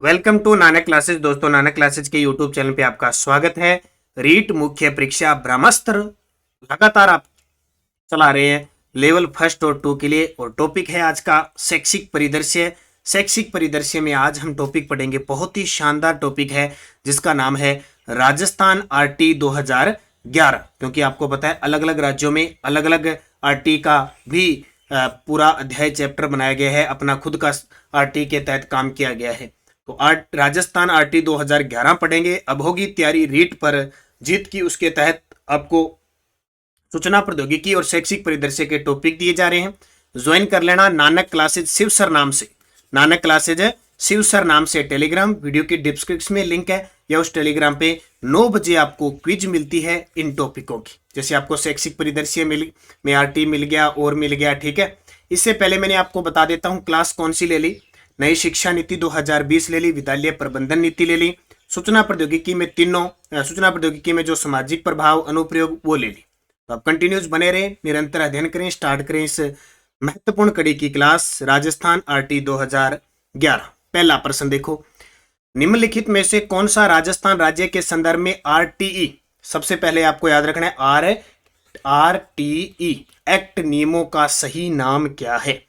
Welcome to Nanak classes. दोस्तों, Nanak classes के YouTube channel पे आपका स्वागत है। रीट मुख्य परीक्षा ब्रह्मास्त्र लगातार आप चला रहे हैं लेवल फर्स्ट और टू के लिए, और टॉपिक है आज का शैक्षिक परिदृश्य। शैक्षिक परिदृश्य में आज हम टॉपिक पढ़ेंगे, बहुत ही शानदार टॉपिक है जिसका नाम है राजस्थान आरटी 2011। क्योंकि आपको पता है अलग अलग राज्यों में अलग अलग आरटी का भी पूरा अध्याय चैप्टर बनाया गया है, अपना खुद का आरटी के तहत काम किया गया है। तो राजस्थान आरटी 2011 पढ़ेंगे। अब होगी तैयारी रीट पर जीत की, उसके तहत आपको सूचना प्रौद्योगिकी और शैक्षिक परिदृश्य के टॉपिक दिए जा रहे हैं। ज्वाइन कर लेना नानक क्लासेज शिव सर नाम से। नानक क्लासेज है शिव सर नाम से टेलीग्राम, वीडियो की डिस्क्रिप्शन में लिंक है, या उस टेलीग्राम पे 9 बजे आपको क्विज मिलती है इन टॉपिकों की। जैसे आपको शैक्षिक परिदृश्य में आरटी मिल गया और मिल गया, ठीक है। इससे पहले मैंने आपको बता देता हूं क्लास कौन सी ले ली। नई शिक्षा नीति 2020 ले ली, विद्यालय प्रबंधन नीति ले ली, सूचना प्रौद्योगिकी में सूचना प्रौद्योगिकी में जो सामाजिक प्रभाव अनुप्रयोग वो ले ली। तो आप कंटिन्यूस बने रहे, निरंतर अध्ययन करें, स्टार्ट करें इस महत्वपूर्ण कड़ी की क्लास राजस्थान आरटी 2011। पहला प्रश्न देखो, निम्नलिखित में से कौन सा राजस्थान राज्य के संदर्भ में आरटीई, सबसे पहले आपको याद रखना है आरटीई एक्ट नियमों का सही नाम क्या है।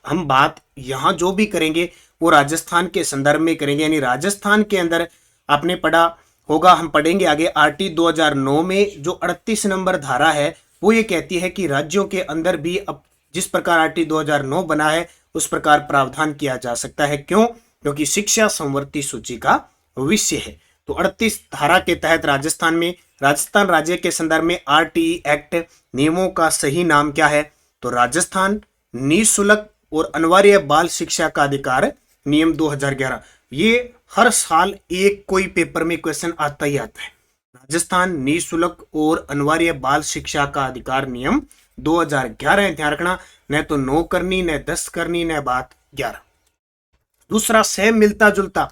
हम बात यहां जो भी करेंगे वो राजस्थान के संदर्भ में करेंगे, यानी राजस्थान के अंदर आपने पढ़ा होगा, हम पढ़ेंगे आगे। आरटी 2009 में जो 38 नंबर धारा है वो ये कहती है कि राज्यों के अंदर भी अब जिस प्रकार आरटी 2009 बना है उस प्रकार प्रावधान किया जा सकता है। क्यों? क्योंकि शिक्षा संवर्ती सूची का विषय है। तो 38 धारा के तहत राजस्थान राज्य के संदर्भ में आरटीई एक्ट नियमों का सही नाम क्या है? तो राजस्थान निःशुल्क और अनिवार्य बाल शिक्षा का अधिकार नियम 2011। ये हर साल एक कोई पेपर में क्वेश्चन आता ही आता है। राजस्थान निःशुल्क और अनिवार्य बाल शिक्षा का अधिकार नियम 2011 ध्यान रखना, न तो 9 करनी, न 10 करनी, न बात 11। दूसरा, सेम मिलता जुलता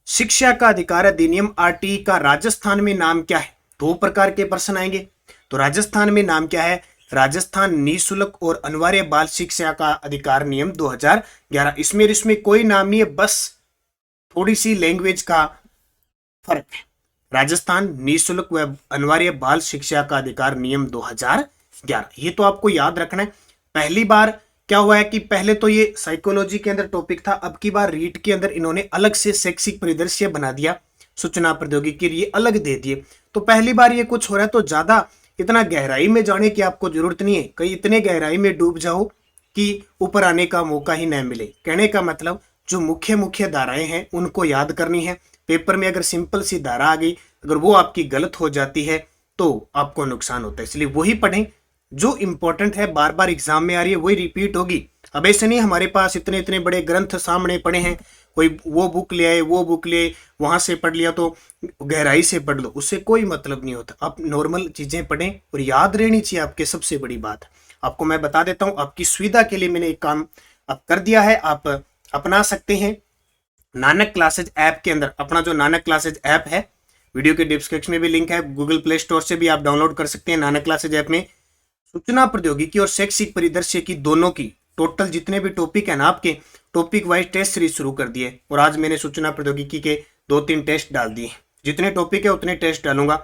शिक्षा का अधिकार अधिनियम आरटी का राजस्थान में नाम क्या है? 2 प्रकार के प्रश्न आएंगे। तो राजस्थान में नाम क्या है? राजस्थान निःशुल्क और अनिवार्य बाल शिक्षा का अधिकार नियम 2011। इसमें कोई नाम नहीं है, बस थोड़ी सी लैंग्वेज का फर्क है। राजस्थान निःशुल्क व अनिवार्य बाल शिक्षा का अधिकार नियम 2011, ये तो आपको याद रखना है। पहली बार क्या हुआ है कि पहले तो ये साइकोलॉजी के अंदर टॉपिक था, अब की बार रीट के अंदर इन्होंने अलग से शैक्षिक परिदृश्य बना दिया, सूचना प्रौद्योगिकी ये अलग दे दिए। तो पहली बार ये कुछ हो रहा है, तो ज्यादा इतना गहराई में जाने की आपको जरूरत नहीं है। कहीं इतने गहराई में डूब जाओ कि ऊपर आने का मौका ही न मिले। कहने का मतलब जो मुख्य मुख्य धाराएं हैं उनको याद करनी है। पेपर में अगर सिंपल सी धारा आ गई, अगर वो आपकी गलत हो जाती है तो आपको नुकसान होता है। इसलिए वही पढ़ें जो इंपॉर्टेंट है, बार बार एग्जाम में आ रही है वही रिपीट होगी। अब ऐसे नहीं हमारे पास इतने इतने बड़े ग्रंथ सामने पड़े हैं, कोई वो बुक ले आए, वो बुक ले वहां से पढ़ लिया तो गहराई से पढ़ लो, उससे कोई मतलब नहीं होता। आप नॉर्मल चीजें पढ़ें और याद रहनी चाहिए आपके, सबसे बड़ी बात। आपको मैं बता देता हूं, आपकी सुविधा के लिए मैंने एक काम अब कर दिया है, आप अपना सकते हैं। नानक क्लासेज ऐप के अंदर अपना जो नानक क्लासेज ऐप है, वीडियो के डिस्क्रिप्शन में भी लिंक है, गूगल प्ले स्टोर से भी आप डाउनलोड कर सकते हैं। नानक क्लासेज ऐप में सूचना प्रौद्योगिकी और शैक्षिक परिदृश्य की दोनों की टोटल जितने भी टॉपिक है ना, आपके टॉपिक वाइज टेस्ट सीरीज शुरू कर दिए, और आज मैंने सूचना प्रौद्योगिकी के 2-3 टेस्ट डाल दिए। जितने टॉपिक है उतने टेस्ट डालूंगा।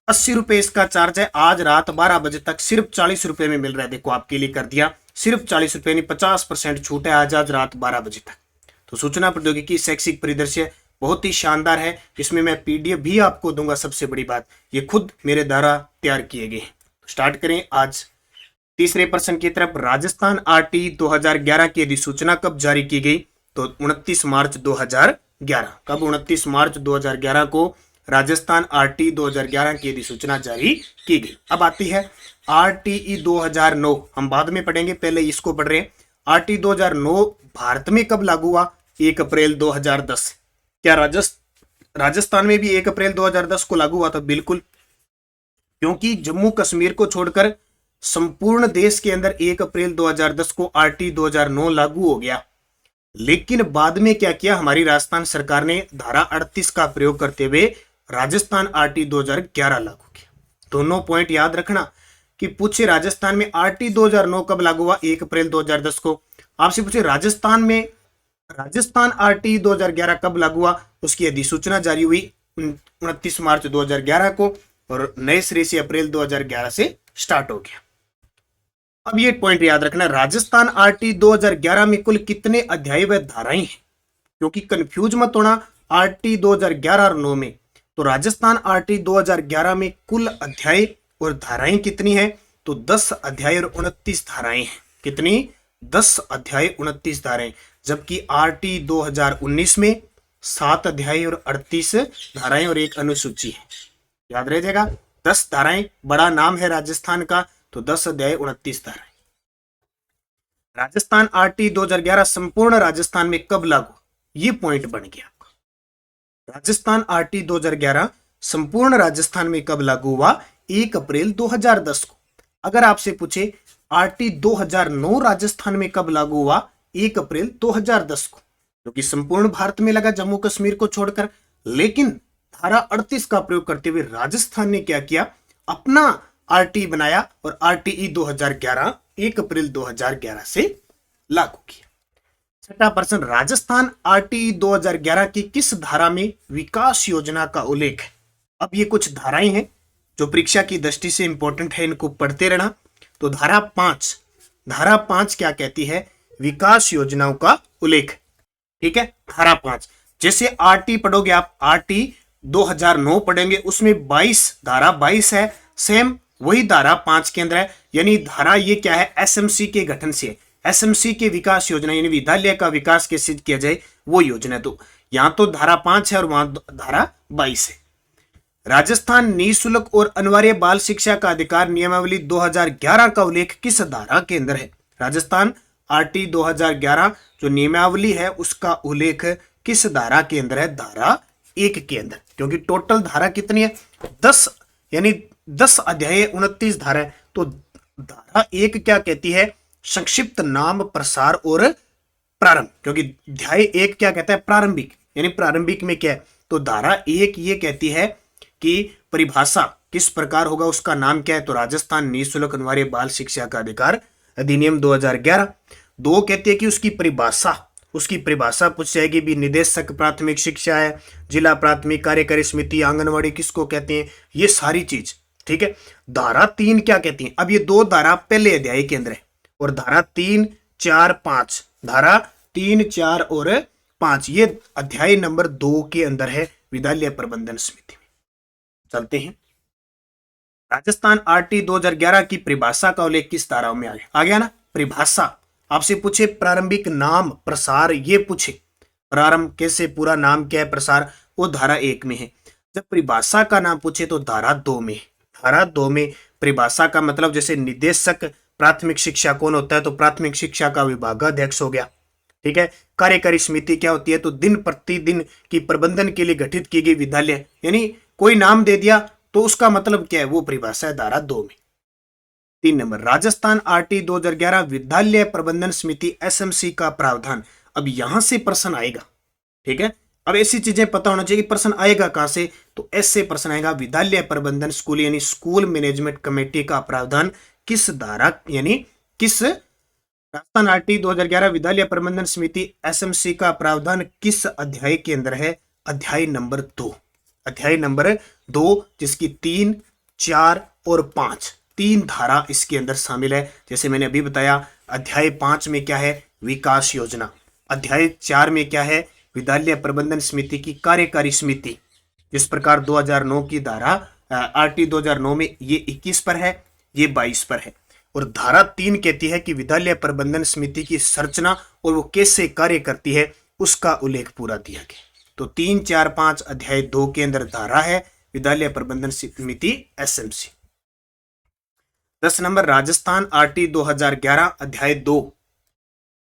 80 रुपए इसका चार्ज है। आज रात 12 बजे तक सिर्फ 40 रुपए में मिल रहा है। देखो आपके लिए कर दिया, सिर्फ 40 रुपए, नहीं 50% छूट है आज रात 12 बजे तक। तो सूचना प्रौद्योगिकी शैक्षिक परिदृश्य बहुत ही शानदार है। इसमें मैं पीडीएफ भी आपको दूंगा। सबसे बड़ी बात, ये खुद मेरे द्वारा तैयार किए गए। स्टार्ट करें आज तीसरे प्रश्न की तरफ। राजस्थान आरटी 2011 की अधिसूचना कब जारी की गई? तो 29 मार्च 2011। कब? 29 मार्च 2011 को राजस्थान आरटी 2011 की अधिसूचना जारी की गई। अब आती है आरटीई 2009, हम बाद में पढ़ेंगे, पहले इसको पढ़ रहे हैं। आरटी 2009 भारत में कब लागू हुआ? 1 अप्रैल 2010। क्या राजस्थान में भी 1 अप्रैल 2010 को लागू हुआ था? बिल्कुल, क्योंकि जम्मू कश्मीर को छोड़कर संपूर्ण देश के अंदर 1 अप्रैल 2010 को आरटी 2009 लागू हो गया। लेकिन बाद में क्या किया हमारी राजस्थान सरकार ने? धारा 38 का प्रयोग करते हुए राजस्थान आरटी 2011 लागू किया। दोनों पॉइंट याद रखना कि पूछे राजस्थान में आरटी 2009 कब लागू हुआ? 1 अप्रैल 2010 को। आपसे पूछे राजस्थान में राजस्थान आरटी 2011 कब लागू हुआ, उसकी अधिसूचना जारी हुई 29 मार्च 2011 को और नए सिरे से अप्रैल 2011 से स्टार्ट हो गया। अब ये पॉइंट याद रखना, राजस्थान आरटी 2011 में कुल कितने अध्याय व धाराएं हैं, क्योंकि कंफ्यूज मत होना आरटी 2011 और 9 में। तो राजस्थान आरटी 2011 में कुल अध्याय और धाराएं कितनी है, तो 10 अध्याय और 29 धाराएं हैं। कितनी? 10 अध्याय 29 धाराएं। जबकि आरटी 2019 में 7 अध्याय और 38 धाराएं और एक अनुसूची है। याद रह जाएगा, 10 धाराएं, बड़ा नाम है राजस्थान का, तो 10 अध्याय 29 धाराएं। राजस्थान आरटी 2011 संपूर्ण राजस्थान में कब लागू, ये पॉइंट बन गया आपका। राजस्थान आरटी 2011 संपूर्ण राजस्थान में कब लागू हुआ, 1 अप्रैल 2010 को। अगर आपसे पूछे आरटी 2009 राजस्थान में कब लागू हुआ, 1 अप्रैल 2010 को, क्योंकि संपूर्ण भारत में लगा जम्मू कश्मीर को छोड़कर। लेकिन धारा 38 का प्रयोग करते हुए राजस्थान ने क्या किया, अपना आरटी बनाया और आरटीई 2011 1 अप्रैल 2011 से लागू किया। छठा प्रश्न, राजस्थान आरटीई 2011 की किस धारा में विकास योजना का उल्लेख है। अब ये कुछ धाराएं हैं जो परीक्षा की दृष्टि से इंपॉर्टेंट है, इनको पढ़ते रहना। तो धारा 5 क्या कहती है, विकास योजनाओं का उल्लेख। ठीक है, धारा 5 जैसे आरटी पढ़ोगे आप, आरटी 2009 पढ़ेंगे, उसमें 22 धारा 22 है, सेम वही धारा 5 के अंदर है। यानी धारा ये क्या है, एसएमसी के गठन से, एसएमसी के विकास योजना, यानी विद्यालय का विकास कैसे किया जाए वो योजना। तो यहां तो धारा 5 है और वहां धारा 22 है। राजस्थान निःशुल्क और अनिवार्य बाल शिक्षा का अधिकार नियमावली 2011 का उल्लेख किस धारा के अंदर है। राजस्थान आरटी 2011 जो नियमावली है उसका उल्लेख किस धारा के अंदर है, धारा 1 के अंदर। क्योंकि टोटल धारा कितनी है, 10, यानी 10 अध्याय 29 धारा है। तो धारा 1 क्या कहती है, संक्षिप्त नाम, प्रसार और प्रारंभ। क्योंकि अध्याय 1 क्या कहता है, प्रारंभिक, यानी प्रारंभिक में क्या है। तो धारा 1 ये कहती है कि परिभाषा किस प्रकार होगा, उसका नाम क्या है, तो राजस्थान निःशुल्क अनिवार्य बाल शिक्षा का अधिकार अधिनियम 2011। 2 कहती है कि उसकी परिभाषा पूछ जाएगी भी, निदेशक प्राथमिक शिक्षा है, जिला प्राथमिक कार्यकारी समिति, आंगनवाड़ी किसको कहते हैं, ये सारी चीज। ठीक है, धारा 3 क्या कहती है, अब ये 2 धारा पहले अध्याय के अंदर है और धारा 3, 4, 5, धारा 3, 4 और 5 ये अध्याय नंबर 2 के अंदर है, विद्यालय प्रबंधन समिति में। चलते हैं, राजस्थान आरटी 2011 की परिभाषा का उल्लेख किस धारा में आ गया ना। परिभाषा आपसे पूछे प्रारंभिक नाम, प्रसार, ये पूछे प्रारंभ कैसे, पूरा नाम क्या है, प्रसार, वो धारा 1 में है। जब परिभाषा का नाम पूछे तो धारा 2 में। धारा 2 में परिभाषा का मतलब, जैसे निदेशक प्राथमिक शिक्षा कौन होता है, तो प्राथमिक शिक्षा का विभागाध्यक्ष हो गया। ठीक है, कार्यकारी समिति क्या होती है, तो दिन प्रतिदिन की प्रबंधन के लिए गठित की गई विद्यालय, यानी कोई नाम दे दिया तो उसका मतलब क्या है, वो परिभाषा है धारा 2 में। 3 नंबर, राजस्थान आरटी 2011 विद्यालय प्रबंधन समिति एसएमसी का प्रावधान। अब यहां से प्रश्न आएगा। ठीक है, अब ऐसी चीजें पता होना चाहिए कि प्रश्न आएगा कहां से, तो ऐसे प्रश्न आएगा, विद्यालय प्रबंधन स्कूल यानी स्कूल मैनेजमेंट कमेटी का प्रावधान किस धारा, यानी किस, राजस्थान आरटी 2011 विद्यालय प्रबंधन समिति एसएमसी का प्रावधान किस अध्याय के अंदर है, अध्याय नंबर 2। अध्याय नंबर 2 जिसकी 3, 4 और 5 3 धारा इसके अंदर शामिल है। जैसे मैंने अभी बताया, अध्याय 5 में क्या है, विकास योजना। अध्याय 4 में क्या है, विद्यालय प्रबंधन समिति की कार्यकारी समिति। जिस प्रकार 2009 की धारा आरटी 2009 में ये 21 पर है, ये 22 पर है। और धारा 3 कहती है कि विद्यालय प्रबंधन समिति की संरचना और वो कैसे कार्य करती है उसका उल्लेख पूरा दिया गया। तो 3, 4, 5 अध्याय 2 के अंदर धारा है विद्यालय प्रबंधन समिति एसएमसी। 10 नंबर, राजस्थान आरटी 2011 अध्याय 2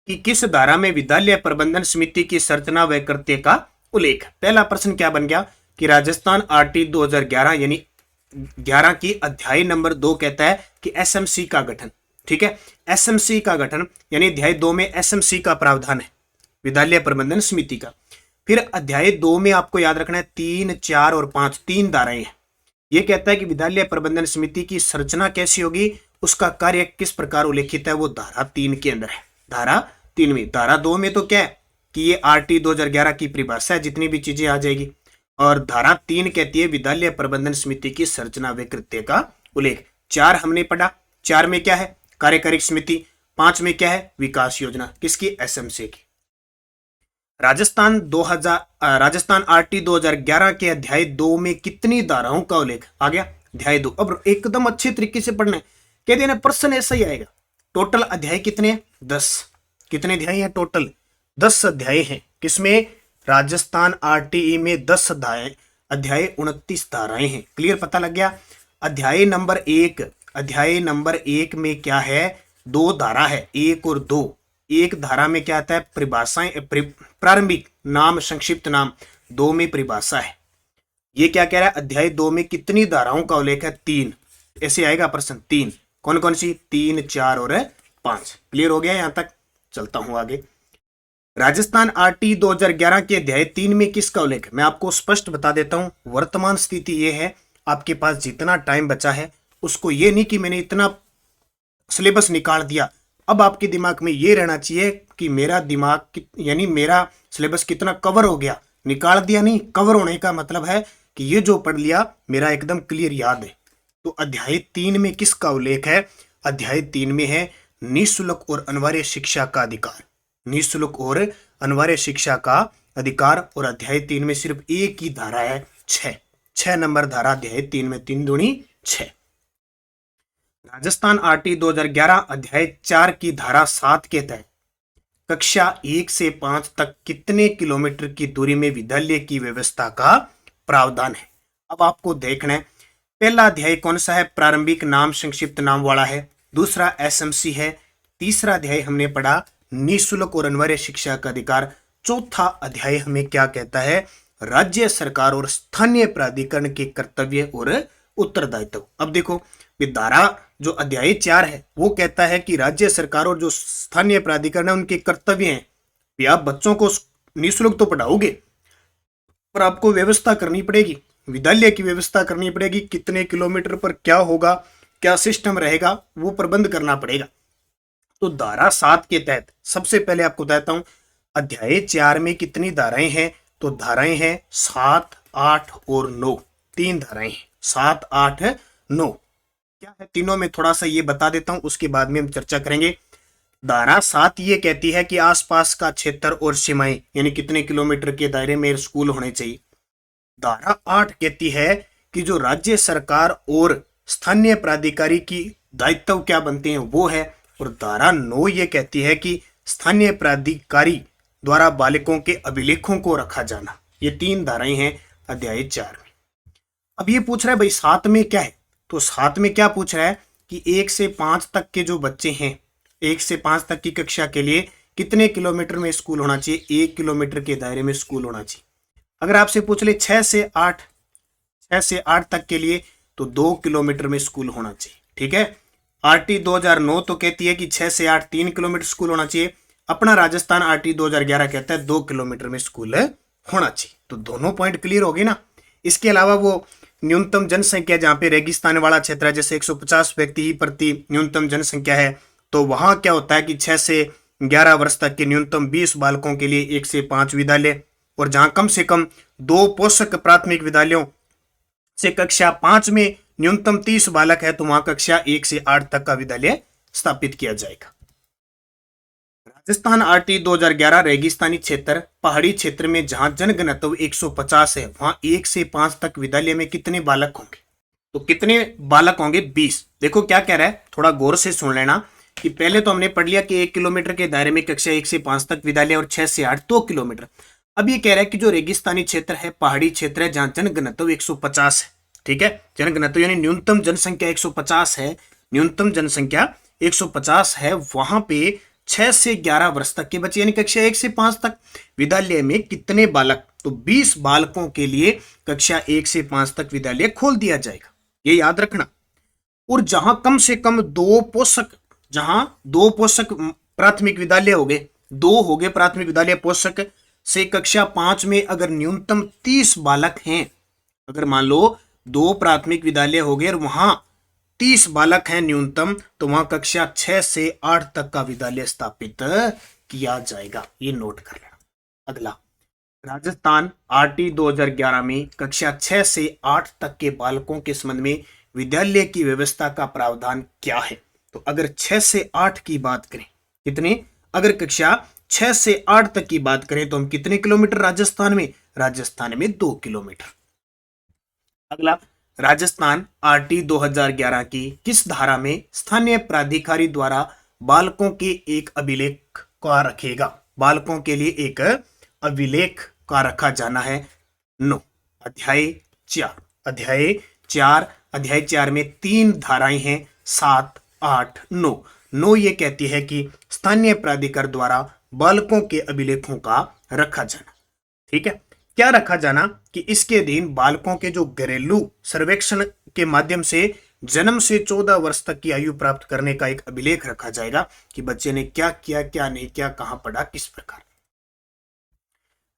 की किस धारा में विद्यालय प्रबंधन समिति की संरचना व कर्तव्य का उल्लेख। पहला प्रश्न क्या बन गया कि राजस्थान आरटी 2011 यानी 11 की अध्याय नंबर 2 कहता है कि एसएमसी का गठन। ठीक है, एसएमसी का गठन यानी अध्याय 2 में एसएमसी का प्रावधान है, विद्यालय प्रबंधन समिति का। फिर अध्याय 2 में आपको याद रखना है 3, 4 और 5 3 धाराएं हैं। यह कहता है कि विद्यालय प्रबंधन समिति की संरचना कैसी होगी, उसका कार्य किस प्रकार उल्लेखित है, वो धारा 3 के अंदर है। धारा 3 में, धारा 2 में तो क्या है कि ये RT 2011 की परिभाषा है, जितनी भी चीजें आ जाएगी। और धारा 3 कहती है विद्यालय प्रबंधन समिति की संरचना व कृत्य का उल्लेख। 4 हमने पढ़ा, 4 में क्या है, कार्यकारी समिति। 5 में क्या है, विकास योजना, किसकी, SMC की। राजस्थान RT 2011 के अध्याय 2 में कितनी धाराओं का उल्लेख आ गया, अध्याय 2। अब एकदम अच्छे तरीके से पढ़ना है, कह देना प्रश्न ऐसा ही आएगा। टोटल अध्याय कितने हैं, 10। कितने अध्याय हैं टोटल, 10 अध्याय हैं। किसमें, राजस्थान RTE में 10 अध्याय 29 धाराएं हैं। क्लियर, पता लग गया। अध्याय नंबर 1 में क्या है, 2 धारा है, 1 और 2। एक धारा में क्या आता है, परिभाषाएं, प्रारंभिक नाम, संक्षिप्त नाम। 2 में परिभाषा है। ये क्या कह रहा है, अध्याय 2 में कितनी धाराओं का उल्लेख है, 3। ऐसे आएगा प्रश्न, 3। कौन कौन सी, 3, 4 और 5। क्लियर हो गया, यहां तक। चलता हूं आगे। राजस्थान RT 2011 के अध्याय 3 में किसका उल्लेख है, मैं आपको स्पष्ट बता देता हूं। वर्तमान स्थिति यह है, आपके पास जितना टाइम बचा है उसको, ये नहीं कि मैंने इतना सिलेबस निकाल दिया, अब आपके दिमाग में ये रहना चाहिए कि मेरा दिमाग यानी मेरा सिलेबस कितना कवर हो गया। निकाल दिया नहीं, कवर होने का मतलब है कि ये जो पढ़ लिया मेरा एकदम क्लियर याद है। तो अध्याय 3 में किसका उल्लेख है, अध्याय 3 में है निःशुल्क और अनिवार्य शिक्षा का अधिकार। निःशुल्क और अनिवार्य शिक्षा का अधिकार। और अध्याय 3 में सिर्फ एक ही धारा है, 6 नंबर धारा अध्याय 3 में, 3 दूनी 6। राजस्थान RT 2011 अध्याय 4 की धारा 7 के तहत कक्षा 1 से 5 तक कितने किलोमीटर की दूरी में विद्यालय की व्यवस्था का प्रावधान है। अब आपको देखना है, पहला अध्याय कौन सा है, प्रारंभिक नाम, संक्षिप्त नाम वाला है। दूसरा SMC है। तीसरा अध्याय हमने पढ़ा निःशुल्क और अनिवार्य शिक्षा का अधिकार। चौथा अध्याय हमें क्या कहता है, राज्य सरकार और स्थानीय प्राधिकरण के कर्तव्य और उत्तरदायित्व। अब देखो, धारा जो अध्याय 4 है वो कहता है कि राज्य सरकार और जो स्थानीय प्राधिकरण है उनके कर्तव्य हैं कि आप बच्चों को निःशुल्क तो पढ़ाओगे, पर आपको व्यवस्था करनी पड़ेगी, विद्यालय की व्यवस्था करनी पड़ेगी। कितने किलोमीटर पर क्या होगा, क्या सिस्टम रहेगा, वो प्रबंध करना पड़ेगा। तो धारा 7 के तहत सबसे पहले आपको बताता हूं, अध्याय 4 में कितनी धाराएं हैं, तो धाराएं हैं 7, 8 और 9। 3 धाराएं हैं, 7, 8, 9। क्या है तीनों में, थोड़ा सा ये बता देता हूं, उसके बाद में हम चर्चा करेंगे। धारा 7 ये कहती है कि आसपास का क्षेत्र और सीमाएं, यानी कितने किलोमीटर के दायरे में स्कूल होने चाहिए। धारा 8 कहती है कि जो राज्य सरकार और स्थानीय प्राधिकारी की दायित्व क्या बनते हैं वो है। और धारा 9 ये कहती है कि स्थानीय प्राधिकारी द्वारा बालकों के अभिलेखों को रखा जाना। ये 3 धाराएं हैं अध्याय 4 में। अब ये पूछ रहा है भाई 7 में क्या है, तो 7 में क्या पूछ रहा है कि 1 से 5 तक के जो बच्चे हैं, 1 से 5 तक की कक्षा के लिए कितने किलोमीटर में स्कूल होना चाहिए, 1 किलोमीटर के दायरे में स्कूल होना चाहिए। अगर आपसे पूछ ले 6 से 8 तक के लिए, तो 2 किलोमीटर में स्कूल होना चाहिए। ठीक है। RT 2009 तो कहती है कि 6 से 8 3 किलोमीटर स्कूल होना चाहिए। अपना राजस्थान RT 2011 कहता है 2 किलोमीटर में स्कूल होना चाहिए। तो दोनों पॉइंट क्लियर हो गए ना। इसके अलावा वो न्यूनतम जनसंख्या, जहां पे रेगिस्तान वाला क्षेत्र है, जैसे 150 व्यक्ति ही प्रति न्यूनतम जनसंख्या है, तो वहां क्या होता है कि 6 से 11 वर्ष तक के न्यूनतम 20 बालकों के लिए 1 से 5 विद्यालय, और जहां कम से कम 2 पोषक प्राथमिक विद्यालयों से कक्षा 5 में न्यूनतम 30 बालक है, तो वहां कक्षा 1 से 8 तक का विद्यालय स्थापित किया जाएगा। राजस्थान RT 2011 रेगिस्तानी क्षेत्र, पहाड़ी क्षेत्र में जहां जनघनत्व 150 है, वहां 1 से 5 तक विद्यालय में कितने बालक होंगे, तो कितने बालक होंगे, 20। देखो क्या कह रहा है, थोड़ा गौर से सुन लेना कि पहले तो हमने पढ़ लिया कि 1 किलोमीटर के दायरे में कक्षा 1 से 5 तक विद्यालय और 6 से 8 2 किलोमीटर। अब ये कह रहा है कि जो रेगिस्तानी क्षेत्र है, पहाड़ी क्षेत्र है, जहां जनघनत्व 150 है, ठीक है, जनघनत्व यानी न्यूनतम जनसंख्या 150 है, न्यूनतम जनसंख्या 150 है, वहां पे 6 से 11 वर्ष तक के बच्चे यानी कक्षा 1 से 5 तक विद्यालय में कितने बालक, तो 20 बालकों के लिए कक्षा 1 से 5 तक विद्यालय खोल दिया जाएगा, ये याद रखना। और जहां कम से कम 2 पोषक प्राथमिक विद्यालय हो गए, 2 हो गए प्राथमिक विद्यालय पोषक से कक्षा 5 में अगर न्यूनतम 30 बालक हैं, अगर मान लो 2 प्राथमिक विद्यालय हो गए और वहां 30 बालक हैं न्यूनतम, तो वहां कक्षा 6 से 8 तक का विद्यालय स्थापित किया जाएगा। ये नोट कर लेना। अगला, राजस्थान आरटी 2011 में कक्षा 6 से 8 तक के बालकों के संबंध में विद्यालय की व्यवस्था का प्रावधान क्या है? तो अगर 6 से 8 की बात करें, कितने, अगर कक्षा 6 से 8 तक की बात करें तो हम कितने किलोमीटर राजस्थान में, राजस्थान में 2 किलोमीटर। अगला, राजस्थान आरटी 2011 की किस धारा में स्थानीय प्राधिकारी द्वारा बालकों के एक अभिलेख का रखेगा, बालकों के लिए एक अभिलेख का रखा जाना है? 9, अध्याय 4। अध्याय 4 में 3 धाराएं हैं, 7, 8, 9। 9 ये कहती है कि स्थानीय प्राधिकार द्वारा बालकों के अभिलेखों का रखा जाना। ठीक है, क्या रखा जाना कि इसके अधीन बालकों के जो घरेलू सर्वेक्षण के माध्यम से जन्म से 14 वर्ष तक की आयु प्राप्त करने का एक अभिलेख रखा जाएगा कि बच्चे ने क्या किया, क्या नहीं किया, कहां पढ़ा, किस प्रकार।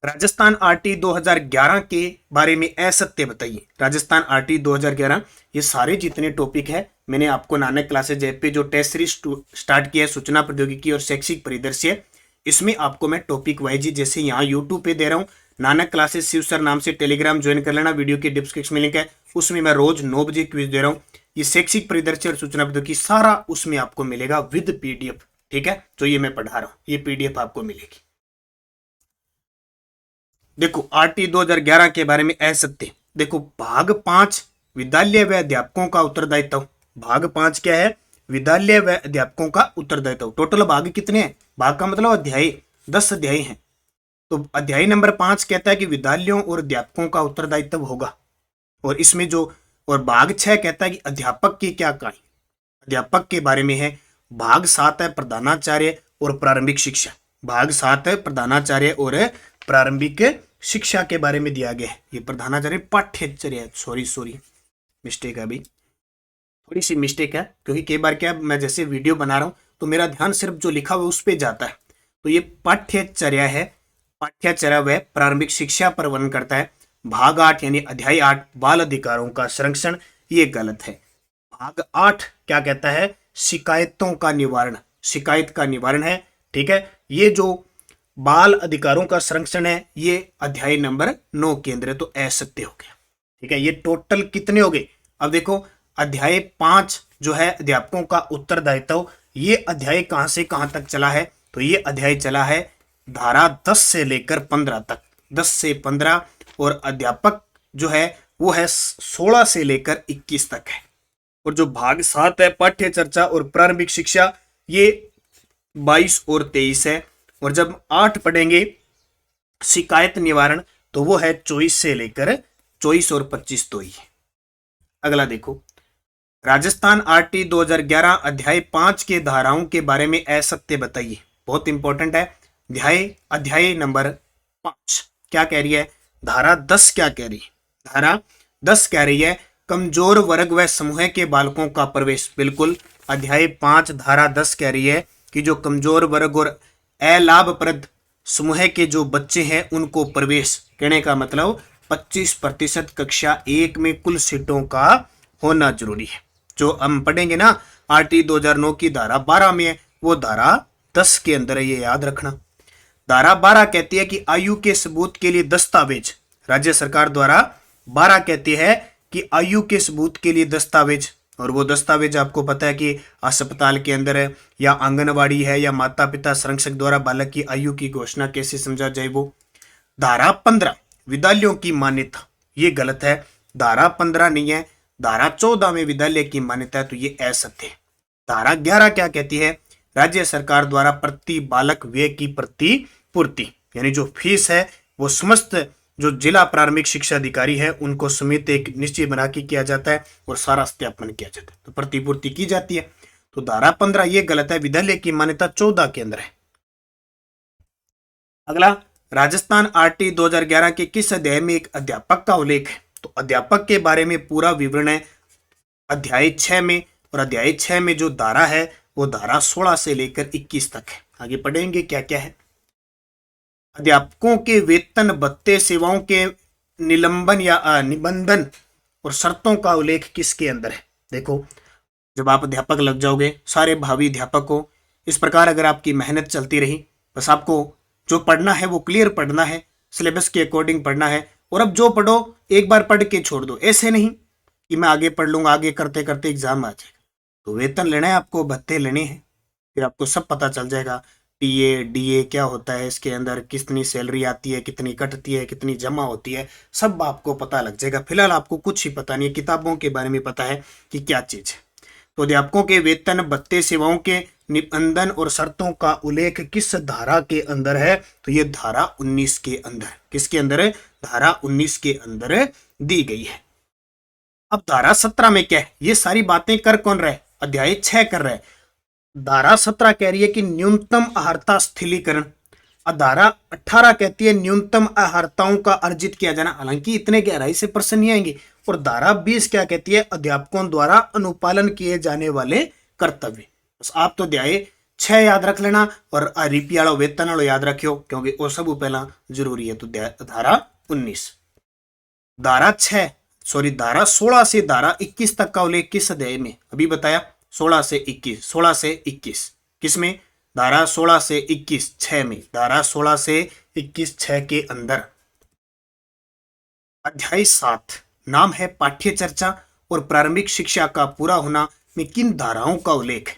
राजस्थान आरटी 2011 के बारे में असत्य बताइए। राजस्थान आरटी 2011, ये सारे जितने टॉपिक है मैंने आपको नानक क्लासेज ऐप पे जो टेस्ट सीरीज स्टार्ट किया है, सूचना प्रौद्योगिकी और शैक्षिक परिदृश्य, इसमें आपको मैं टॉपिक वाइज जैसे यहाँ यूट्यूब पे दे रहा हूँ, नानक क्लासेज शिव सर नाम से टेलीग्राम ज्वाइन कर लेना, वीडियो के डिस्क्रिप्शन में लिंक है, उसमें मैं रोज 9 बजे क्विज दे रहा हूँ। ये शैक्षिक परिदृश्य और सूचना प्रौद्योगिकी सारा उसमें आपको मिलेगा विद पीडीएफ। ठीक है, जो ये मैं पढ़ा रहा हूँ ये पीडीएफ आपको मिलेगी। देखो आरटी 2011 के बारे में असत्य, देखो भाग 5 विद्यालय व अध्यापकों का उत्तरदायित्व। भाग 5 क्या है? विद्यालय व अध्यापकों का उत्तरदायित्व। टोटल भाग कितने हैं? भाग का मतलब अध्याय, 10 अध्याय हैं। तो अध्याय नंबर 5 कहता है कि विद्यालयों और अध्यापकों का उत्तरदायित्व होगा, और इसमें जो, और भाग 6 कहता है कि अध्यापक की क्या कहानी, अध्यापक के बारे में है। भाग 7 है प्रधानाचार्य और प्रारंभिक शिक्षा। भाग 7 है प्रधानाचार्य और प्रारंभिक शिक्षा के बारे में दिया गया है। ये प्रधानाचार्य पाठ्यचर्या, सॉरी मिस्टेक है अभी, थोड़ी सी मिस्टेक है, क्योंकि कई बार क्या मैं जैसे वीडियो बना रहा हूं तो मेरा ध्यान सिर्फ जो लिखा हुआ उस पर जाता है। तो ये पाठ्यचर्या है, पाठ्यचर्या व प्रारंभिक शिक्षा पर वर्णन करता है। भाग 8 यानी अध्याय 8 बाल अधिकारों का संरक्षण, ये गलत है। भाग 8 क्या कहता है? शिकायतों का निवारण, शिकायत का निवारण है। ठीक है, ये जो बाल अधिकारों का संरक्षण है ये अध्याय नंबर 9 के अंदर है, तो असत्य हो गया। ठीक है, ये टोटल कितने हो गए? अब देखो अध्याय 5 जो है अध्यापकों का उत्तरदायित्व, ये अध्याय कहां से कहां तक चला है? तो ये अध्याय चला है धारा 10 से लेकर 15 तक, 10 से 15, और अध्यापक जो है वो है 16 से लेकर 21 तक है। और जो भाग 7 है पाठ्य चर्चा और प्रारंभिक शिक्षा, ये 22 और 23 है। और जब 8 पढ़ेंगे शिकायत निवारण, तो वो है 24 से लेकर 24 और 25 तो ही है। अगला देखो, राजस्थान आरटी 2011 अध्याय 5 के धाराओं के बारे में असत्य बताइए। बहुत इंपॉर्टेंट है। अध्याय नंबर 5 क्या कह रही है? धारा 10 क्या कह रही है? धारा 10 कह रही है कमजोर वर्ग व समूह के बालकों का प्रवेश। बिल्कुल, अध्याय 5 धारा 10 कह रही है कि जो कमजोर वर्ग और अलाभप्रद समूह के जो बच्चे हैं उनको प्रवेश, कहने का मतलब 25% कक्षा 1 में कुल सीटों का होना जरूरी है। जो हम पढ़ेंगे ना आरटी 2009 की धारा 12 में है, वो धारा 10 के अंदर है, ये याद रखना। धारा 12 कहती है कि आयु के सबूत के लिए दस्तावेज, राज्य सरकार द्वारा 12 कहती है कि आयु के सबूत के लिए दस्तावेज, और वो दस्तावेज आपको पता है कि अस्पताल के अंदर है या आंगनवाड़ी है या माता पिता संरक्षक द्वारा बालक की आयु की घोषणा कैसे समझा जाए वो। धारा 15 विद्यालयों की मान्यता, ये गलत है, धारा 15 नहीं है, धारा 14 में विद्यालय की मान्यता है, तो ये असत्य है। धारा 11 क्या कहती है? राज्य सरकार द्वारा प्रति बालक व्यय की प्रतिपूर्ति, यानी जो फीस है वो समस्त जो जिला प्रारंभिक शिक्षा अधिकारी है उनको समिति एक निश्चय बना के किया जाता है और सारा सत्यापन किया जाता है, तो प्रतिपूर्ति की जाती है। तो धारा 15 ये गलत है, विद्यालय की मान्यता 14 के अंदर है। अगला, राजस्थान आरटी 2011 के किस अध्याय में एक अध्यापक का उल्लेख है? तो अध्यापक के बारे में पूरा विवरण है अध्याय 6 में, और अध्याय 6 में जो धारा है वो धारा 16 से लेकर 21 तक है। आगे पढ़ेंगे क्या क्या है। अध्यापकों के वेतन भत्ते सेवाओं के निलंबन या निबंधन और शर्तों का उल्लेख किसके अंदर है? देखो जब आप अध्यापक लग जाओगे, सारे भावी अध्यापक को, इस प्रकार अगर आपकी मेहनत चलती रही, बस आपको जो पढ़ना है वो क्लियर पढ़ना है, सिलेबस के अकॉर्डिंग पढ़ना है। और अब जो पढ़ो एक बार पढ़ के छोड़ दो, ऐसे नहीं कि मैं आगे पढ़ लूंगा, आगे करते करते एग्जाम आ जाएगा। तो वेतन लेना है आपको, भत्ते लेने हैं, फिर आपको सब पता चल जाएगा। टीए डीए क्या होता है, इसके अंदर कितनी सैलरी आती है, कितनी कटती है, कितनी जमा होती है, सब आपको पता लग जाएगा। फिलहाल आपको कुछ ही पता नहीं है, किताबों के बारे में पता है कि क्या चीज़ है। तो अध्यापकों के वेतन भत्ते सेवाओं के निबंधन और शर्तों का उल्लेख किस धारा के अंदर है? तो ये धारा 19 के अंदर। किसके अंदर है? धारा 19 के अंदर दी गई है। अब धारा 17 में क्या है? ये सारी बातें कर कौन रहे? अध्याय 6 कर रहे। धारा 17 कह रही है कि न्यूनतम आहारता स्थिरीकरण। धारा 18 कहती है न्यूनतम आहारताओं का अर्जित किया जाना। हालांकि इतने गहराई से प्रश्न नहीं आएंगे। और धारा 20 क्या कहती है? अध्यापकों द्वारा अनुपालन किए जाने वाले कर्तव्य। बस आप तो अध्याय 6 याद रख लेना और रिपी वाला वेतन वाला याद रखियो, क्योंकि वो सब पहला जरूरी है। तो धारा 19, धारा 6 सॉरी धारा 16 से धारा 21 तक का उल्लेख किस अध्याय में? अभी बताया 16 से 21, 16 से 21 किसमें? धारा 16 से 21 6 में। धारा 16 से 21 6 के अंदर। अध्याय 7 नाम है पाठ्य चर्चा और प्रारंभिक शिक्षा का पूरा होना में किन धाराओं का उल्लेख?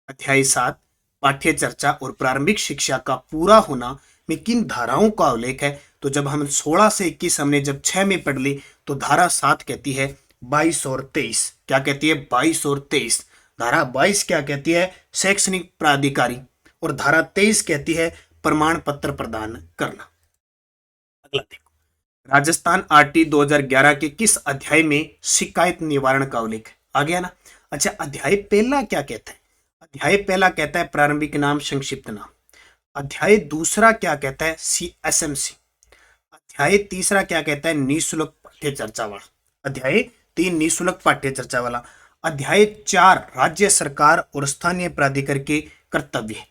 अध्याय 7 पाठ्य चर्चा और प्रारंभिक शिक्षा का पूरा होना में किन धाराओं का उल्लेख है? तो जब हम 16 से 21 हमने जब 6 में पढ़ ली, तो धारा 7 कहती है 22 और 23। क्या कहती है? 22 और 23। धारा 22 क्या कहती है? शैक्षणिक प्राधिकारी। और धारा 23 कहती है प्रमाण पत्र प्रदान करना। अगला देखो, राजस्थान आरटी 2011 के किस अध्याय में शिकायत निवारण का उल्लेख? आ गया ना। अच्छा, अध्याय पहला क्या कहता है? अध्याय पहला कहता है प्रारंभिक नाम संक्षिप्त नाम। अध्याय दूसरा क्या कहता है? एसएमसी। अध्याय तीसरा क्या कहता है? निःशुल्क पाठ्य चर्चा वाला। अध्याय 3 निःशुल्क पाठ्य चर्चा वाला। अध्याय 4 राज्य सरकार और स्थानीय प्राधिकार के कर्तव्य।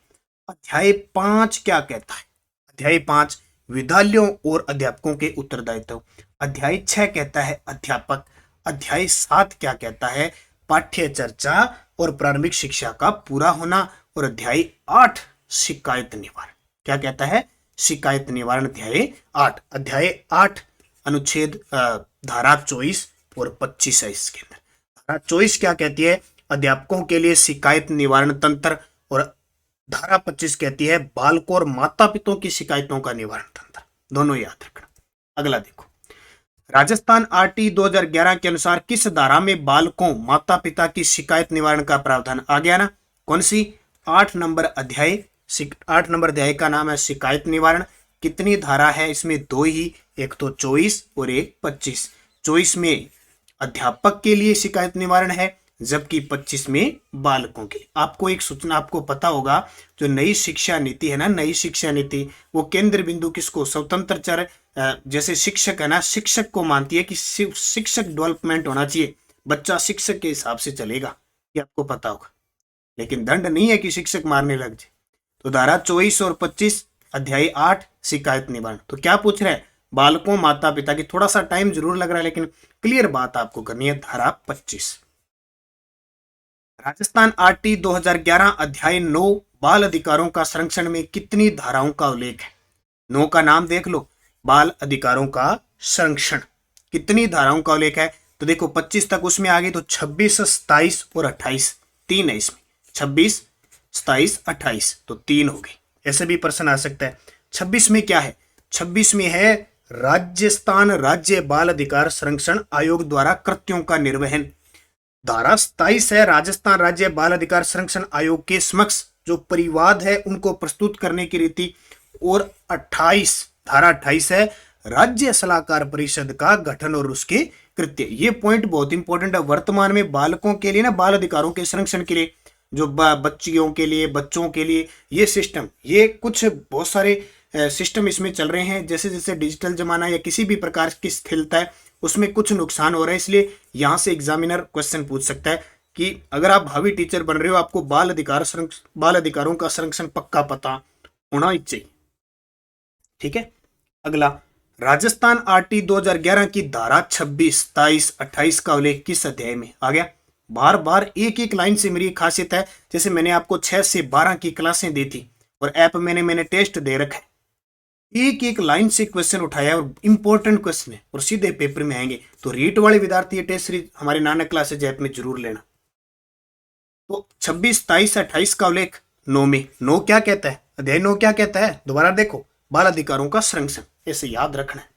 अध्याय 5 क्या कहता है? अध्याय 5 विद्यालयों और अध्यापकों के उत्तरदायित्व। अध्याय 6 कहता है अध्यापक। अध्याय 7 क्या कहता है? पाठ्य चर्चा और प्रारंभिक शिक्षा का पूरा होना। और अध्याय 8 शिकायत निवारण। क्या कहता है? शिकायत निवारण। अध्याय 8। अध्याय 8 अनुच्छेद धारा 24 और 25 है इसके अंदर। धारा 24 क्या कहती है? अध्यापकों के लिए शिकायत निवारण तंत्र। और धारा 25 कहती है बालकों और माता पिता की शिकायतों का निवारण तंत्र। दोनों याद रखना। अगला देखो, राजस्थान आरटी 2011 के अनुसार किस धारा में बालकों माता पिता की शिकायत निवारण का प्रावधान? आ गया ना। कौन सी? 8 नंबर अध्याय। 8 नंबर अध्याय का नाम है शिकायत निवारण। कितनी धारा है इसमें? 2 ही, एक तो 24 और एक 25। 24 में अध्यापक के लिए शिकायत निवारण है, जबकि 25 में बालकों के। आपको एक सूचना आपको पता होगा, जो नई शिक्षा नीति है ना, नई शिक्षा नीति, वो केंद्र बिंदु किसको? स्वतंत्र चर जैसे शिक्षक है ना, शिक्षक को मानती है कि शिक्षक डेवलपमेंट होना चाहिए, बच्चा शिक्षक के हिसाब से चलेगा, ये आपको पता होगा। लेकिन दंड नहीं है कि शिक्षक मारने लग जाए। तो धारा 24 और 25 अध्याय 8 शिकायत निवारण। तो क्या पूछ रहे हैं? बालकों माता पिता की। थोड़ा सा टाइम जरूर लग रहा है, लेकिन क्लियर बात आपको करनी है। धारा 25। राजस्थान आरटी 2011 अध्याय 9 बाल अधिकारों का संरक्षण में कितनी धाराओं का उल्लेख है? 9 का नाम देख लो, बाल अधिकारों का संरक्षण। कितनी धाराओं का उल्लेख है? तो देखो 25 तक उसमें आ गई, तो 26, 27 और 28 तीन है इसमें। 26, 27, 28 तो 3 हो गई। ऐसे भी प्रश्न आ सकता है। 26 में क्या है? 26 में है राजस्थान राज्य बाल अधिकार संरक्षण आयोग द्वारा कृत्यों का निर्वहन। धारा 27 है राजस्थान राज्य बाल अधिकार संरक्षण आयोग के समक्ष जो परिवाद है उनको प्रस्तुत करने की रीति। और 28 धारा 28 है राज्य सलाहकार परिषद का गठन और उसके कृत्य। ये पॉइंट बहुत इंपॉर्टेंट है वर्तमान में बालकों के लिए ना, बाल अधिकारों के संरक्षण के लिए, जो बच्चियों के लिए, बच्चों के लिए ये सिस्टम, ये कुछ बहुत सारे सिस्टम इसमें चल रहे हैं। जैसे जैसे डिजिटल जमाना या किसी भी प्रकार की स्थिरता है, उसमें कुछ नुकसान हो रहा है। इसलिए यहां से एग्जामिनर क्वेश्चन पूछ सकता है कि अगर आप भावी टीचर बन रहे हो, आपको बाल अधिकारों का संरक्षण पक्का पता होना ही चाहिए। ठीक है। अगला, राजस्थान आरटी 2011 की धारा 26, 27, 28 का उल्लेख किस अध्याय में? आ गया। बार बार एक एक लाइन से मेरी खासियत है, जैसे मैंने आपको 6 से 12 की क्लासें दी थी और ऐप मैंने टेस्ट दे रखा है, एक एक लाइन से क्वेश्चन उठाया और इंपॉर्टेंट क्वेश्चन है और सीधे पेपर में आएंगे। तो रीट वाले विद्यार्थी ये टेस्ट सीरीज हमारे नानक क्लासेज ऐप में जरूर लेना। तो 26, 23, 28 का उल्लेख 9 में। 9 क्या कहता है, अध्याय 9 क्या कहता है, दोबारा देखो, बाल अधिकारों का संरक्षण, ऐसे याद रखना है।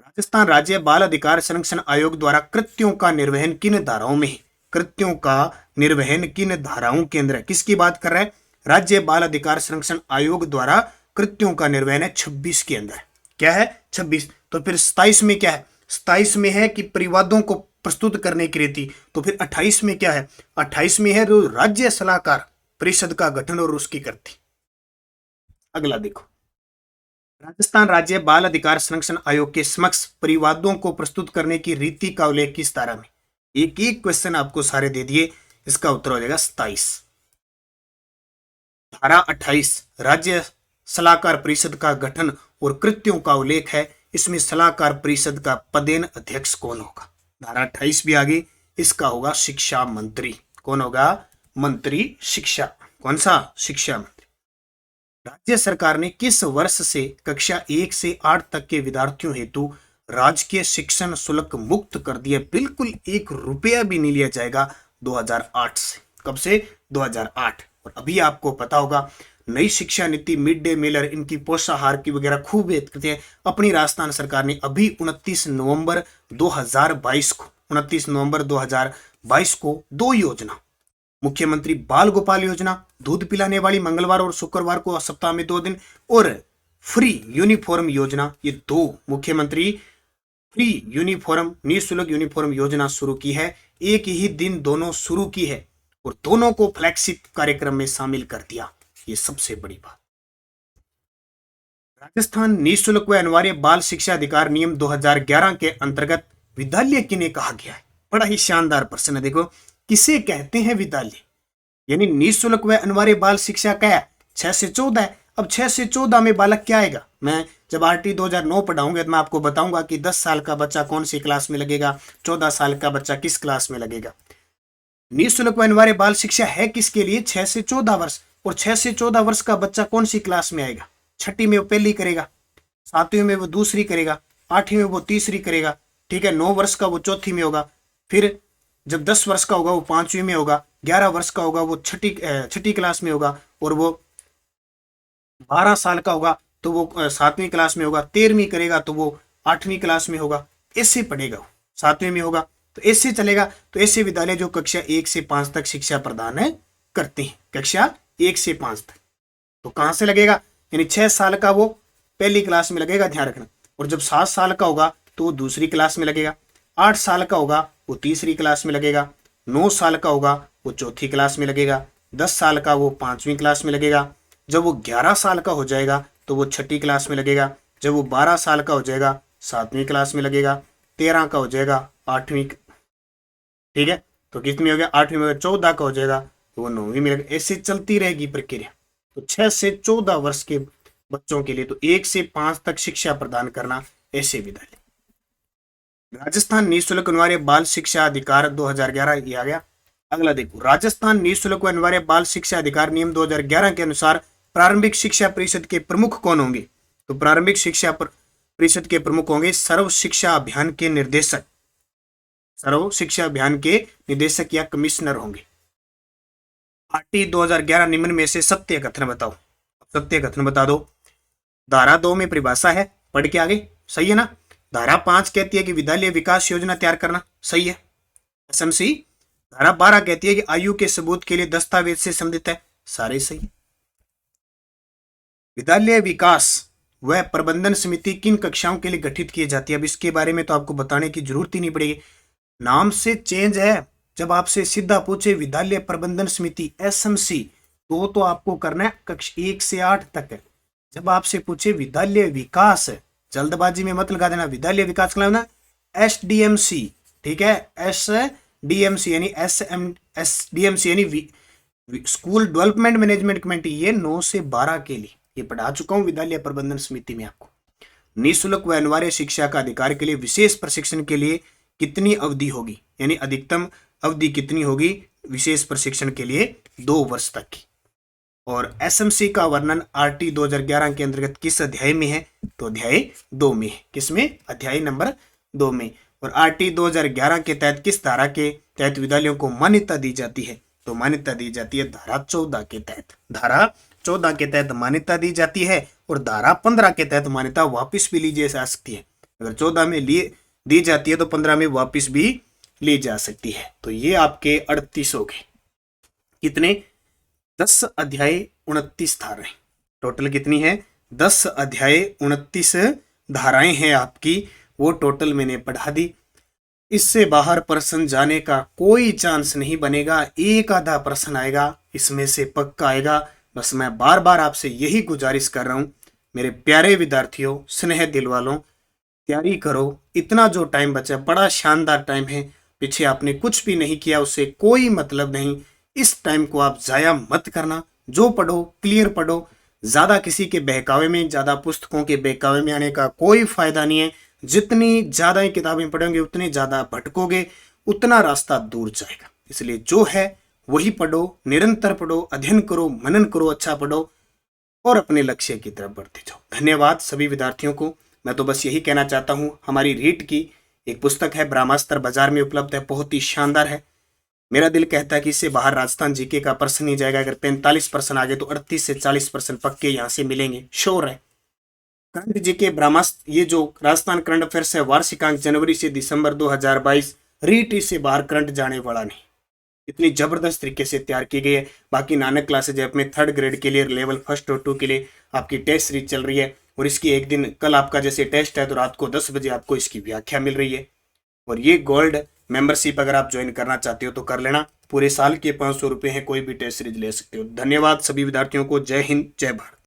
राजस्थान राज्य बाल अधिकार संरक्षण आयोग द्वारा कृत्यों का निर्वहन किन धाराओं में है? कृत्यों का निर्वहन किन धाराओं के अंदर है? किसकी बात कर रहा है? राज्य बाल अधिकार संरक्षण आयोग द्वारा कृत्यों का निर्वहन है 26 के अंदर। क्या है 26? तो फिर 27 में क्या है? 27 में है कि परिवादों को प्रस्तुत करने की रीति। तो फिर 28 में क्या है? 28 में है जो राज्य सलाहकार परिषद का गठन और उसकी करती। अगला देखो, राजस्थान राज्य बाल अधिकार संरक्षण आयोग के समक्ष परिवादों को प्रस्तुत करने की रीति का उल्लेख किस धारा में? एक एक क्वेश्चन आपको सारे दे दिए, इसका उत्तर हो जाएगा 27। धारा 28 राज्य सलाहकार परिषद का गठन और कृत्यों का उल्लेख है। इसमें सलाहकार परिषद का पदेन अध्यक्ष कौन होगा? धारा 28 भी आगे, इसका होगा शिक्षा मंत्री। कौन होगा? मंत्री शिक्षा। कौन सा? शिक्षा मंत्री। राज्य सरकार ने किस वर्ष से कक्षा 1 से 8 तक के विद्यार्थियों हेतु राजकीय शिक्षण शुल्क मुक्त कर दिया? बिल्कुल 1 रुपया भी नहीं लिया जाएगा 2008 से। कब से? 2008। और अभी आपको पता होगा नई शिक्षा नीति, मिड डे मील, इनकी पोषाहार की वगैरह खूब बात करते हैं। अपनी राजस्थान सरकार ने अभी 29 नवंबर 2022 को 2 योजना, मुख्यमंत्री बाल गोपाल योजना, दूध पिलाने वाली मंगलवार और शुक्रवार को सप्ताह में 2 दिन, और फ्री यूनिफॉर्म योजना, ये 2 मुख्यमंत्री फ्री यूनिफॉर्म, निःशुल्क यूनिफॉर्म योजना शुरू की है। एक ही दिन दोनों शुरू की है और दोनों को फ्लैगशिप कार्यक्रम में शामिल कर दिया। ये सबसे बड़ी बात। राजस्थान निःशुल्क व अनिवार्य बाल शिक्षा अधिकार नियम 2011 के अंतर्गत विद्यालय किन्हें कहा गया है? बड़ा ही शानदार प्रश्न है। देखो, किसे कहते हैं विद्यालय? यानी निःशुल्क व अनिवार्य बाल शिक्षा क्या है? 6 से 14 है। अब 6 से 14 में बालक क्या आएगा? मैं जब आरटी 2009 पढ़ाऊंगा तो मैं आपको बताऊंगा कि 10 साल का बच्चा कौन सी क्लास में लगेगा, 14 साल का बच्चा किस क्लास में लगेगा। निःशुल्क व अनिवार्य बाल शिक्षा है किसके लिए? 6 से 14 वर्ष। और 6 से 14 वर्ष का बच्चा कौन सी क्लास में आएगा? 6ठी में वो पहली करेगा, 7वीं में वो दूसरी करेगा, 8वीं में वो तीसरी करेगा, ठीक है। 9 वर्ष का वो चौथी में होगा, फिर जब 10 वर्ष का होगा वो 5वीं में होगा, 11 वर्ष का होगा वो छठी क्लास में होगा, और वो 12 साल का होगा तो वो 7वीं क्लास में होगा, 13वीं करेगा तो वो 8वीं क्लास में होगा, ऐसे पढ़ेगा, 7वीं में होगा, तो ऐसे चलेगा। तो ऐसे विद्यालय जो कक्षा 1 से 5 तक शिक्षा प्रदान करते हैं, कक्षा 1 से 5 तक। तो कहां से लगेगा? यानी 6 साल का वो पहली क्लास में लगेगा, ध्यान रखना। और जब 7 साल का होगा तो वो दूसरी क्लास में लगेगा, 8 साल का होगा वो तीसरी क्लास में लगेगा, 9 साल का होगा वो चौथी क्लास में लगेगा, 10 साल का वो 5वीं क्लास में लगेगा, जब वो 11 साल का हो जाएगा तो वो छठी क्लास में लगेगा, जब वो 12 साल का हो जाएगा 7वीं क्लास में लगेगा, 13 का हो जाएगा 8वीं, ठीक है। तो कितनी हो गया? 8वीं में। 14 का हो जाएगा तो वो 9वीं में लगेगा। ऐसे चलती रहेगी प्रक्रिया। तो 6 से 14 वर्ष के बच्चों के लिए तो 1 से 5 तक शिक्षा प्रदान करना ऐसे विद्यालय। राजस्थान निःशुल्क अनिवार्य बाल शिक्षा अधिकार 2011 ये आ गया। अगला देखो, राजस्थान निःशुल्क अनिवार्य बाल शिक्षा अधिकार नियम 2011 के अनुसार प्रारंभिक शिक्षा परिषद के प्रमुख कौन होंगे? तो प्रारंभिक शिक्षा परिषद के प्रमुख होंगे सर्व शिक्षा अभियान के निर्देशक, सर्व शिक्षा अभियान के निदेशक या कमिश्नर होंगे। आरटी 2011 निम्न में से सत्य कथन बताओ। सत्य कथन बता दो। धारा 2 में परिभाषा है, पढ़ के आगे, सही है ना। धारा 5 कहती है कि विद्यालय विकास योजना तैयार करना, सही है। एसएमसी। धारा 12 कहती है कि आयु के सबूत के लिए दस्तावेज से संबंधित है, सारे सही। विद्यालय विकास व प्रबंधन समिति किन कक्षाओं के लिए गठित की जाती है? अब इसके बारे में तो आपको बताने की जरूरत ही नहीं पड़ेगी, नाम से चेंज है। जब आपसे सीधा पूछे विद्यालय प्रबंधन समिति एसएमसी तो आपको करना है कक्षा 1 से 8 तक है। जब आपसे पूछे विद्यालय विकास, जल्दबाजी में मत लगा देना, विद्यालय विकास का ना एसडीएमसी, ठीक है, एसडीएमसी यानी एसडीएमसी यानी स्कूल डेवलपमेंट मैनेजमेंट कमेटी, ये 9 से 12 के लिए ये पढ़ा चुका हूं विद्यालय प्रबंधन समिति में आपको। निःशुल्क व अनिवार्य शिक्षा का अधिकार के लिए विशेष प्रशिक्षण के लिए कितनी अवधि होगी? यानी अधिकतम अवधि कितनी होगी विशेष प्रशिक्षण के लिए? 2 वर्ष तक की। और एसएमसी का वर्णन आरटी 2011 के अंतर्गत किस अध्याय में है? तो अध्याय 2 में। किसमें? अध्याय नंबर 2 में। और आरटी 2011 के तहत किस धारा के तहत विद्यालयों को मान्यता दी जाती है? तो मान्यता दी जाती है धारा 14 के तहत। धारा 14 के तहत मान्यता दी जाती है और धारा 15 के तहत मान्यता वापस भी ली जा सकती है। अगर 14 में दी जाती है तो 15 में वापस भी ली जा सकती है। तो ये आपके 38 हो गए। कितने? 10 अध्याय 29 धाराएं। टोटल कितनी है? 10 अध्याय 29 धाराएं हैं आपकी, वो टोटल मैंने पढ़ा दी। इससे बाहर प्रश्न जाने का कोई चांस नहीं बनेगा। एक आधा प्रश्न आएगा, इसमें से पक्का आएगा। बस मैं बार बार आपसे यही गुजारिश कर रहा हूं मेरे प्यारे विद्यार्थियों, स्नेह दिल वालों, तैयारी करो। इतना जो टाइम बचा, बड़ा शानदार टाइम है। पीछे आपने कुछ भी नहीं किया, उससे कोई मतलब नहीं। इस टाइम को आप जाया मत करना। जो पढ़ो क्लियर पढ़ो। ज्यादा किसी के बहकावे में, ज्यादा पुस्तकों के बहकावे में आने का कोई फायदा नहीं है। जितनी ज्यादा किताबें पढ़ोगे उतनी ज्यादा भटकोगे, उतना रास्ता दूर जाएगा। इसलिए जो है वही पढ़ो, निरंतर पढ़ो, अध्ययन करो, मनन करो, अच्छा पढ़ो और अपने लक्ष्य की तरफ बढ़ते जाओ। धन्यवाद सभी विद्यार्थियों को। मैं तो बस यही कहना चाहता हूँ, हमारी रीट की एक पुस्तक है, ब्रह्मास्त्र बाजार में उपलब्ध है, बहुत ही शानदार है। मेरा दिल कहता है कि इससे बाहर राजस्थान जीके का प्रश्न नहीं जाएगा। अगर 45% आ गए तो 38 से 40% पक्के यहाँ से मिलेंगे, श्योर है। करंट जीके ब्रह्मास्त्र, ये जो राजस्थान करंट अफेयर्स है, वार्षिकांक जनवरी से दिसंबर 2022, रीट इससे बाहर करंट जाने वाला नहीं। इतनी जबरदस्त तरीके से तैयार की गई है। बाकी नानक क्लासेज ऐप में 3rd ग्रेड के लिए, लेवल 1 और 2 के लिए आपकी टेस्ट सीरीज चल रही है। और इसकी एक दिन, कल आपका जैसे टेस्ट है तो रात को 10 बजे आपको इसकी व्याख्या मिल रही है। और ये गोल्ड मेंबरशिप अगर आप ज्वाइन करना चाहते हो तो कर लेना। पूरे साल के 500 रुपये हैं, कोई भी टेस्ट सीरीज ले सकते हो। धन्यवाद सभी विद्यार्थियों को। जय हिंद, जय भारत।